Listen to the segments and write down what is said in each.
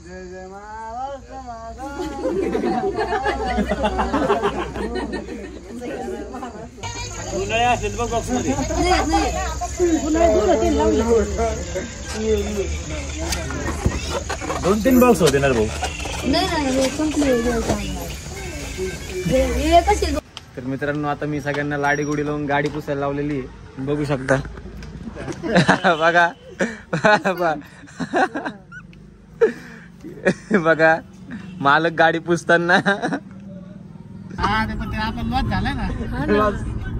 जय जय महाराष्ट्र माझा. उन्हाळ्या असेल बघ बॉक्स मध्ये. दोन तीन बॉक्स होते ना भाऊ. तर मित्रांनो आता मी सगळ्यांना लाडी गुडी लावून गाडी पुसायला लावलेली आहे, बघू शकता. बघा बघा मालक गाडी पुसताना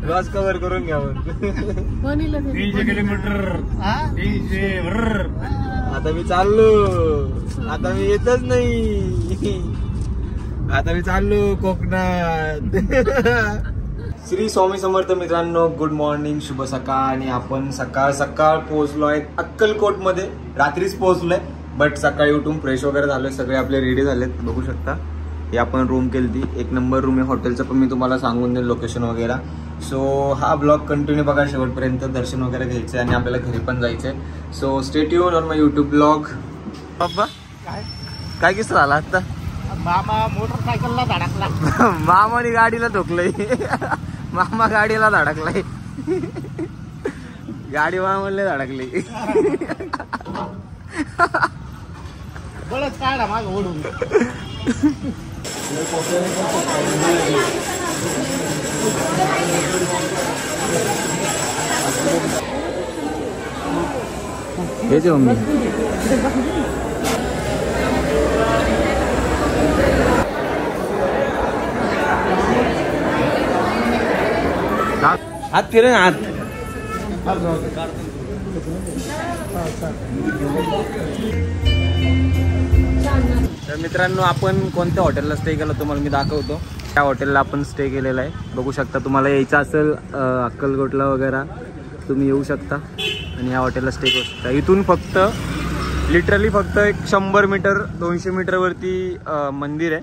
लॉस कव्हर करून घ्यावं. 300 किलोमीटर. आता मी चाललो, आता मी येतच नाही, आता मी चाललो कोकणात. श्री स्वामी समर्थ. मित्रांनो गुड मॉर्निंग, शुभ सकाळ. आणि आपण सकाळ सकाळ पोहोचलो आहे अक्कलकोट मध्ये. रात्रीच पोहोचलोय, बट सकाळी उठून फ्रेश वगैरे झालोय, सगळे आपले रेडी झालेत. बघू शकता हे आपण रूम केली ती, एक नंबर रूम आहे. हॉटेलचं पण मी तुम्हाला सांगून देईल लोकेशन वगैरे. सो हा ब्लॉग कंटिन्यू बघा शेवटपर्यंत. दर्शन वगैरे घ्यायचंय आणि आपल्याला घरी पण जायचंय. So stay tune on my YouTube blog. बाबा काय किस्सा झाला आता? मामा मोटरसायकलला धडकला. मामाने गाडीला ठोकलंय. मामा गाडीला धडकलाय. गाडी मामाला धडकली. बळच काढा माग ओढून. हेच मम्मी. हात फिरे हात. तर मित्रांनो आपण कोणत्या हॉटेलला स्टे केला तुम्हाला मी दाखवतो. त्या हॉटेलला आपण स्टे केलेला आहे, बघू शकता. तुम्हाला यायचं असेल अक्कलकोटला वगैरे तुम्ही येऊ शकता आणि या हॉटेलला स्टे करू शकता. इथून फक्त लिटरली फक्त एक 100 मीटर 200 मीटर वरती मंदिर आहे.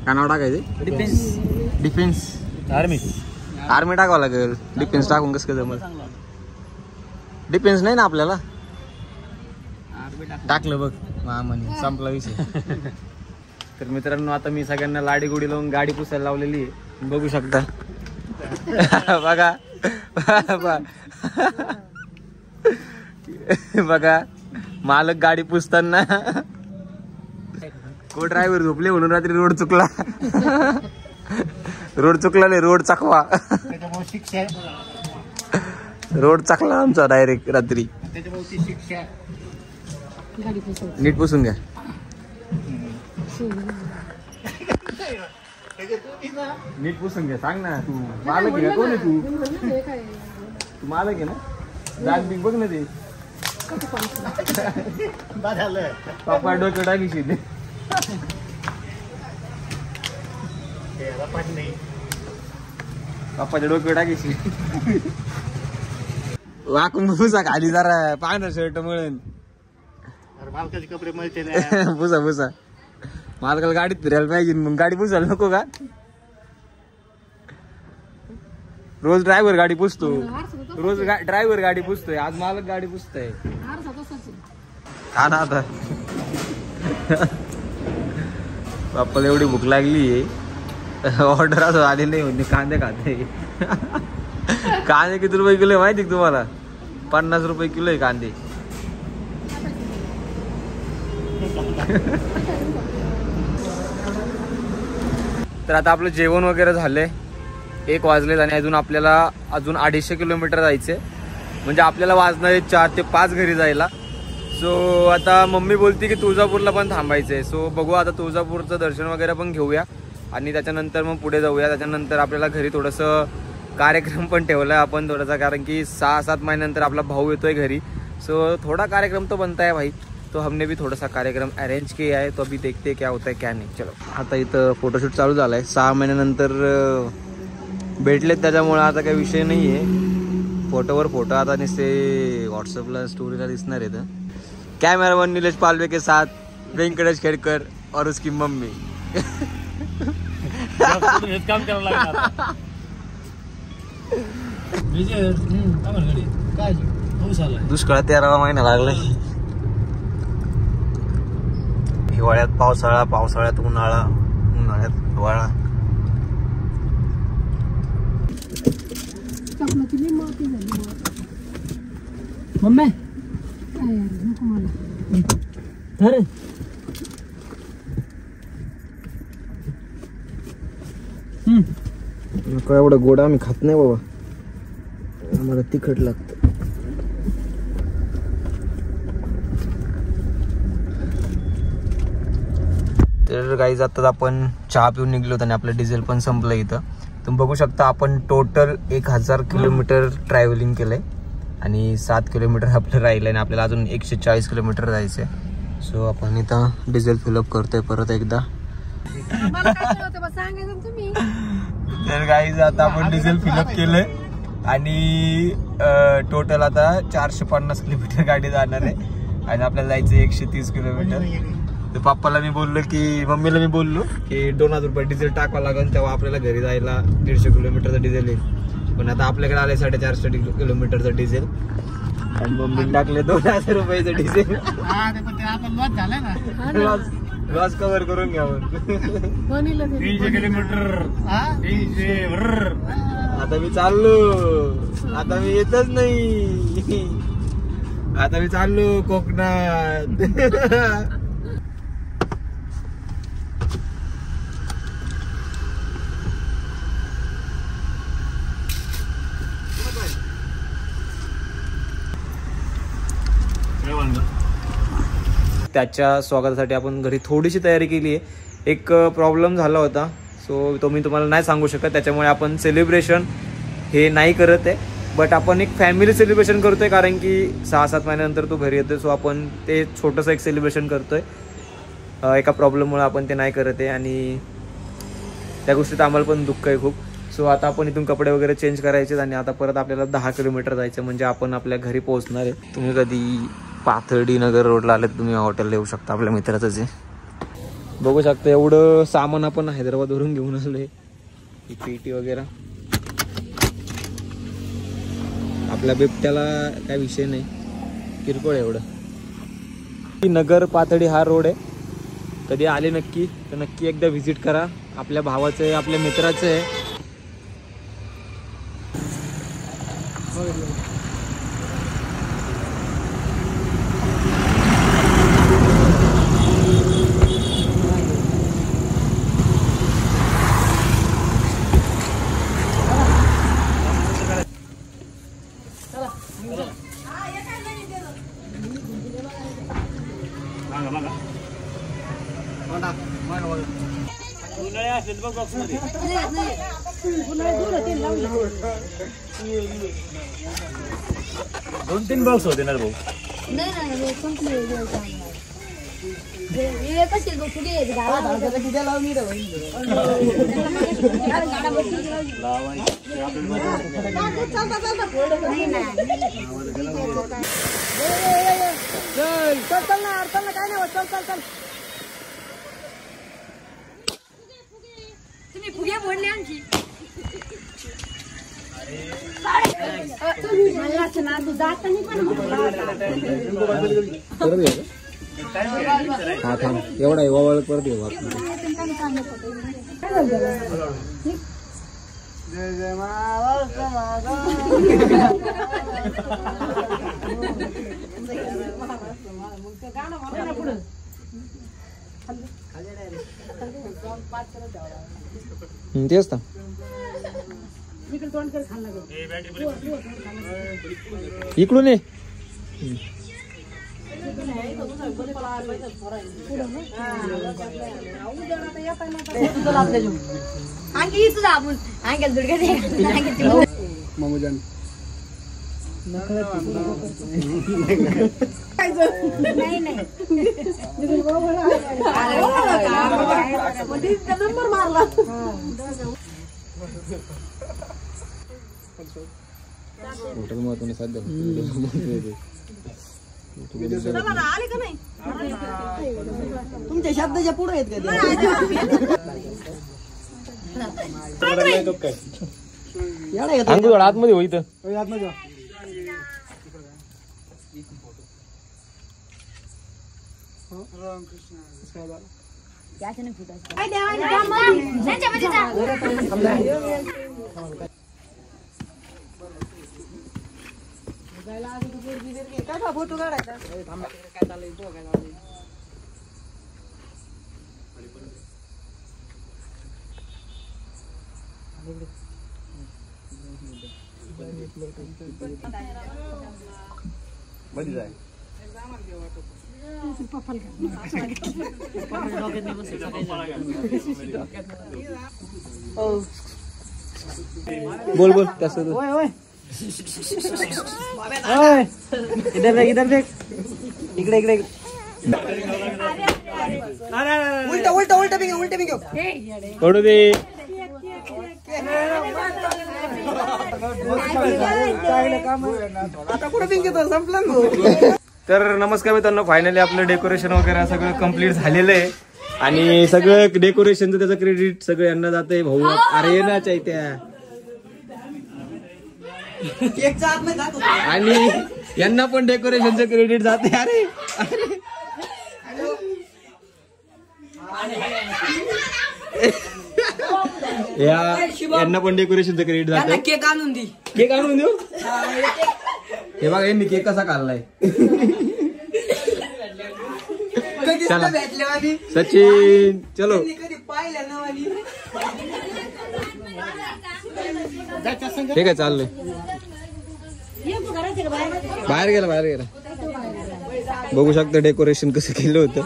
काय नाव टाकायचे? Defence army. आर्मी टाकावं लागेल. डिफेन्स टाकून कसं काय जमल? डिफेन्स नाही ना आपल्याला. टाकलं बघ मामाने, संपला विषय. तर मित्रांनो आता मी सगळ्यांना लाडी गुडी लावून गाडी पुसायला लावलेली आहे, बघू शकता. बघा बघा मालक गाडी पुसताना. को ड्रायव्हर झोपले म्हणून रात्री रोड चुकला. रोड चुकला नाही, रोड चकवा. रोड चकला आमचा डायरेक्ट रात्री. नीट पुसून घ्या. नीट पुसून घ्या. सांग ना, तू मालक आहे का? कोण आहे तू? तू मालक आहे ना? जाग बिग बघ ना ते. पापा डोकं टाकीशी ते. पापाच्या डोकं टाकीशी. वाकून पुसा खाली जरा, पांढरा शर्ट मिळेल. मालकाचे कपडे मिळते. पुसा पुसा. मालकाला गाडीत फिरायला पाहिजे, मग गाडी पुसायला नको का? रोज ड्रायव्हर गाडी पुसतो, रोज ड्रायव्हर गाडी पुसतोय, आज मालक गाडी पुसतोय. हा ना. आता बाप्पाला एवढी भूक लागली, ऑर्डर असं आली नाही म्हणजे कांदे खाते. कांदे किती रुपये किलो आहे माहिती तुम्हाला? 50 रुपये किलो आहे कांदे. तर आता आपलं जेवण वगैरे झालंय, 1 वाजलेत आणि अजून आपल्याला 250 किलोमीटर जायचे. म्हणजे आपल्याला वाजणार आहे 4 ते 5 घरी जायला. सो आता मम्मी बोलती की तुळजापूरला पण थांबायचंय. सो बघू आता तुळजापूरचं दर्शन वगैरे पण घेऊया आणि त्याच्यानंतर मग पुढे जाऊया. त्याच्यानंतर आपल्याला घरी थोडंसं कार्यक्रम पण ठेवलाय आपण थोडासा, कारण की 6-7 महिन्यानंतर आपला भाऊ येतोय घरी. सो थोड़ा कार्यक्रम तो बनता है भाई, तो हमने भी थोड़ा सा कार्यक्रम अरेंज किया है. तो अभी देखते क्या होता है क्या नहीं. चलो आता इथं फोटोशूट चालू झालाय. 6 महिन्यानंतर भेटलेत, त्याच्यामुळे आता काही विषय नाही आहे. फोटोवर फोटो आता नुसते व्हॉट्सअपला स्टोरीला दिसणार आहेत. कॅमेरामॅन निलेश पालवे के साथ व्यंकटेश खेडकर और उसकी मम्मी. काम करावं लागणार. दुष्काळात 13वा महिना लागलाय. हिवाळ्यात पावसाळा, पावसाळ्यात उन्हाळा, उन्हाळ्यात हिवाळा. मम्मी काय एवढं गोड आम्ही खात नाही बाबा, मला तिखट लागतं. तर गाईज आता आपण चहा पिऊन निघलो आणि आपलं डिझेल पण संपलं इथं. तुम्ही बघू शकता आपण टोटल 1000 किलोमीटर ट्रॅव्हलिंग केलंय आणि 7 किलोमीटर आपलं राहिलंय आणि आपल्याला अजून 140 किलोमीटर जायचंय. सो आपण इथं डिझेल फिलअप करतोय परत एकदा. तर गाईज आता आपण डिझेल फिलअप केलंय आणि टोटल आता 450 किलोमीटर गाडी जाणार आहे आणि आपल्याला जायचं 130 किलोमीटर. तर पप्पाला मी बोललो की, मम्मीला मी बोललो की 2000 रुपये डिझेल टाकावं लागेल तेव्हा आपल्याला घरी जायला 150 किलोमीटरचं डिझेल येईल. पण आता आपल्याकडे आले 450 किलोमीटरचं डिझेल आणि मम्मीने टाकले 2000 रुपयाचं डिझेल. लॉस कव्हर करून घ्यावं. 300 किलोमीटर. आता मी चाललो, आता मी येतच नाही, आता मी चाललो कोकणात. त्याच्या स्वागतासाठी आपण घरी थोडीशी तयारी केली आहे. एक प्रॉब्लेम झाला होता, सो तो मी तुम्हाला नाही सांगू शकत, त्याच्यामुळे आपण सेलिब्रेशन हे नाही करत आहे. बट आपण एक फॅमिली सेलिब्रेशन करतोय कारण की 6-7 महिन्यानंतर तो घरी येतोय. सो आपण ते छोटंसं एक सेलिब्रेशन करतोय. एका प्रॉब्लेममुळे आपण ते नाही करत आहे आणि त्या गोष्टीत आम्हाला पण दुःख आहे खूप. सो आता आपण इथून कपडे वगैरे चेंज करायचे आणि आता परत आपल्याला 10 किलोमीटर जायचं म्हणजे आपण आपल्या घरी पोहोचणार आहे. तुम्ही कधी पाथर्डी नगर रोडला आले तुम्ही हॉटेलला येऊ शकता, आपल्या मित्राचंच आहे. बघू शकता एवढं सामान आपण हैदराबादवरून घेऊन आलोय. ही पेटी वगैरे. आपल्या बिबट्याला काय विषय नाही, किरकोळ एवढं. नगर पाथर्डी हा रोड आहे. कधी आले नक्की तर नक्की एकदा व्हिजिट करा. आपल्या भावाचं आहे, आपल्या मित्राचं आहे. दोन 3 बॉक्स होते ना भाऊ. तुम्ही फुगे फोडले आमची. हा थांब एवढा आहे वावळ परत येऊ. तेच ना इकडून ये. हॉटेल मध्ये सध्या तुमच्या शब्दाच्या पुढे आहेत का? अंकुश आतमध्ये हो इथं. फोटो काढायचा बोल बोल कसं इधर देख इकडे उलटा बिंगो पडू दे. आता कुठे बिंगतो संपला. तर नमस्कार मित्रांनो, फायनली आपलं डेकोरेशन वगैरे सगळं कम्प्लीट झालेलं आहे आणि सगळं डेकोरेशनचं त्याचं क्रेडिट सगळं यांना जातंय. भाऊ अरे ना चैत्या आणि यांना पण डेकोरेशनचं क्रेडिट जाते. अरे यांना पण डेकोरेशनचं क्रेडिट जाते. केक आणून देऊ. हे बघा यांनी केक कसा काढलाय. चला सचिन चलो. ठीक आहे चाललंय. बाहेर गेला. बघू शकता डेकोरेशन कसं केलं होतं.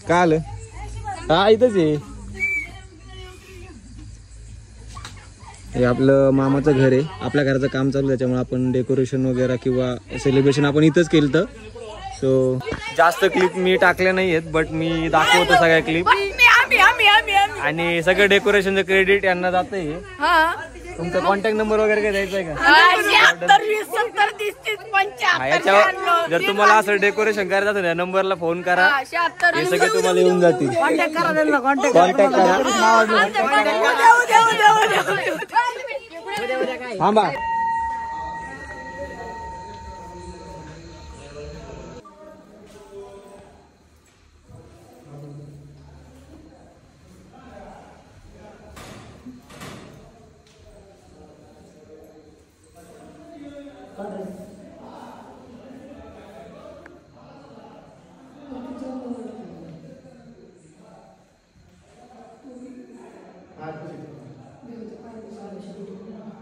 काय आलं. हा इथंच आहे. हे आपलं मामाचं घर आहे. आपल्या घराचं काम चालू आहे त्याच्यामुळे आपण डेकोरेशन वगैरे किंवा सेलिब्रेशन आपण इथंच केलं तर. सो जास्त क्लिप मी टाकल्या नाही आहेत बट मी दाखवतो सगळ्या क्लिप आणि सगळं डेकोरेशनचं क्रेडिट यांना जातंय. तुमचा कॉन्टॅक्ट नंबर वगैरे काय द्यायचा आहे का. याच्यावर जर तुम्हाला असं डेकोरेशन करायचं असेल या नंबरला फोन करा. हे सगळे तुम्हाला येऊन जातील. कॉन्टॅक्ट करा. थांबा.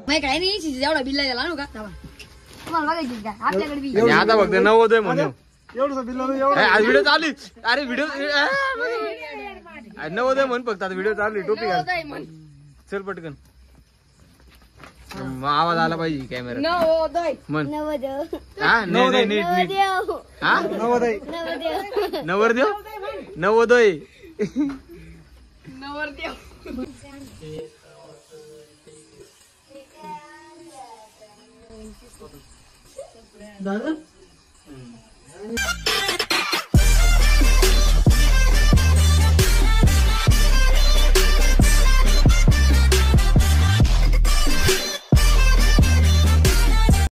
माहिती काय नाही जेवढा बिल्ला गेला आणू का तुम्हाला बघायची का आपल्याकडे बी आता बघते नवोदय म्हणून व्हिडिओ चालू. अरे व्हिडिओ नवोदय म्हण फक्त आता व्हिडिओ चालू. टोपी घाल चल पटकन. आवाज आला पाहिजे कॅमेरा. नवोदय म्हण. हा नवोदय नवरदेव नवोदय दादा